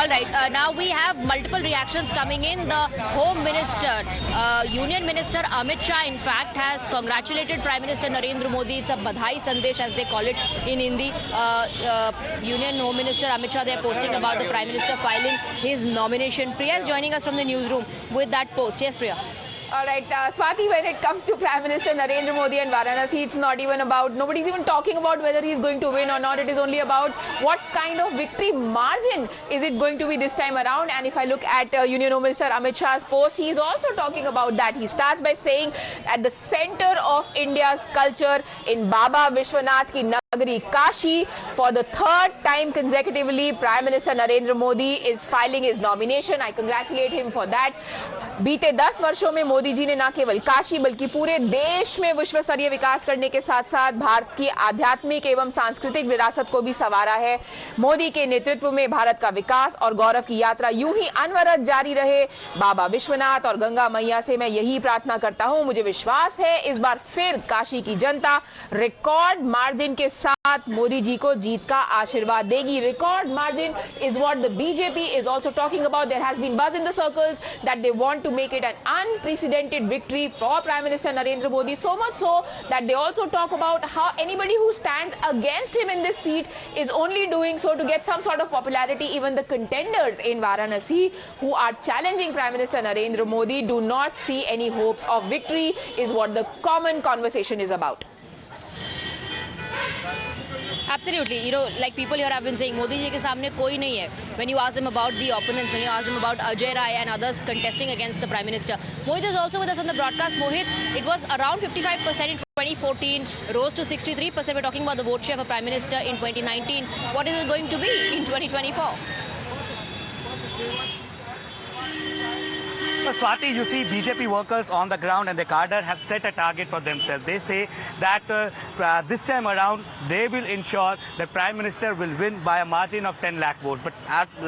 All right. Now we have multiple reactions coming in. The Home Minister, Union Minister Amit Shah, in fact, has congratulated Prime Minister Narendra Modi. It's a badhai sandesh, as they call it in Hindi. Union Home Minister Amit Shah, they are posting about the Prime Minister filing his nomination. Priya is joining us from the newsroom with that post. Yes, Priya. All right, Swati, when it comes to Prime Minister Narendra Modi and Varanasi, it's not even about, nobody's even talking about whether he's going to win or not. It is only about what kind of victory margin is it going to be this time around. And if I look at Union Home Minister Amit Shah's post, he's also talking about that. He starts by saying, at the center of India's culture in Baba Vishwanath ki Nagari Kashi, for the third time consecutively, Prime Minister Narendra Modi is filing his nomination. I congratulate him for that. बीते 10 वर्षों में मोदी जी ने न केवल काशी बल्कि पूरे देश में विश्व स्तरीय विकास करने के साथ साथ भारत की आध्यात्मिक एवं सांस्कृतिक विरासत को भी संवारा है। मोदी के नेतृत्व में भारत का विकास और गौरव की यात्रा यूं ही अनवरत जारी रहे। बाबा विश्वनाथ और गंगा मैया से मैं यही प्रार्थना करता हूं। मुझे विश्वास है इस बार फिर काशी की जनता रिकॉर्ड मार्जिन के साथ मोदी जी को जीत का आशीर्वाद देगी। Record margin is what the BJP is also talking about. There has been buzz in the circles that they want to make it an unprecedented victory for Prime Minister Narendra Modi, so much so that they also talk about how anybody who stands against him in this seat is only doing so to get some sort of popularity. Even the contenders in Varanasi who are challenging Prime Minister Narendra Modi do not see any hopes of victory, is what the common conversation is about. Absolutely. You know, like people here have been saying, Modi ji ke samne koi nahi hai. When you ask them about the opponents, when you ask them about Ajay Rai and others contesting against the Prime Minister. Mohit is also with us on the broadcast. Mohit, it was around 55% in 2014, rose to 63%. We're talking about the vote share for Prime Minister in 2019. What is it going to be in 2024? But Swati, you see BJP workers on the ground and the cadre have set a target for themselves. They say that this time around they will ensure that Prime Minister will win by a margin of 10 lakh votes. But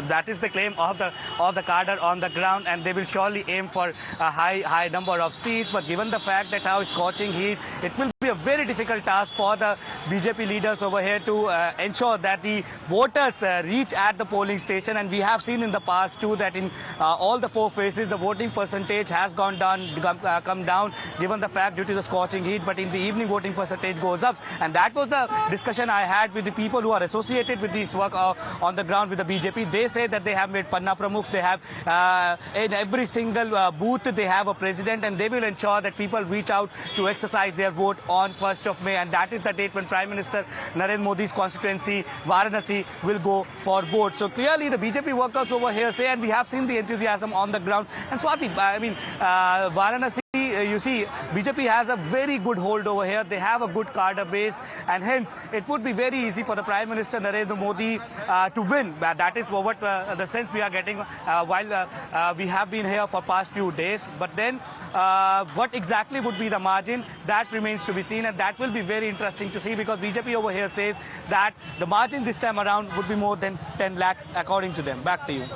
that is the claim of the cadre on the ground, and they will surely aim for a high number of seats. But given the fact that how it's scorching heat, it will be a very difficult task for the BJP leaders over here to ensure that the voters reach at the polling station. And we have seen in the past too that in all the four phases the voting percentage has come down given the fact due to the scorching heat, but in the evening voting percentage goes up. And that was the discussion I had with the people who are associated with this work on the ground with the BJP. They say that they have made Panna Pramukhs, they have in every single booth they have a president, and they will ensure that people reach out to exercise their vote on 1st of May, and that is the date when Prime Minister Narendra Modi's constituency Varanasi will go for vote. So clearly the BJP workers over here say, and we have seen the enthusiasm on the ground. And Swati, I mean, Varanasi, you see, BJP has a very good hold over here. They have a good cadre base, and hence it would be very easy for the Prime Minister Narendra Modi to win. That is what the sense we are getting while we have been here for past few days. But then what exactly would be the margin, that remains to be seen, and that will be very interesting to see, because BJP over here says that the margin this time around would be more than 10 lakh according to them. Back to you.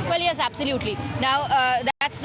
Well, yes, absolutely. Now,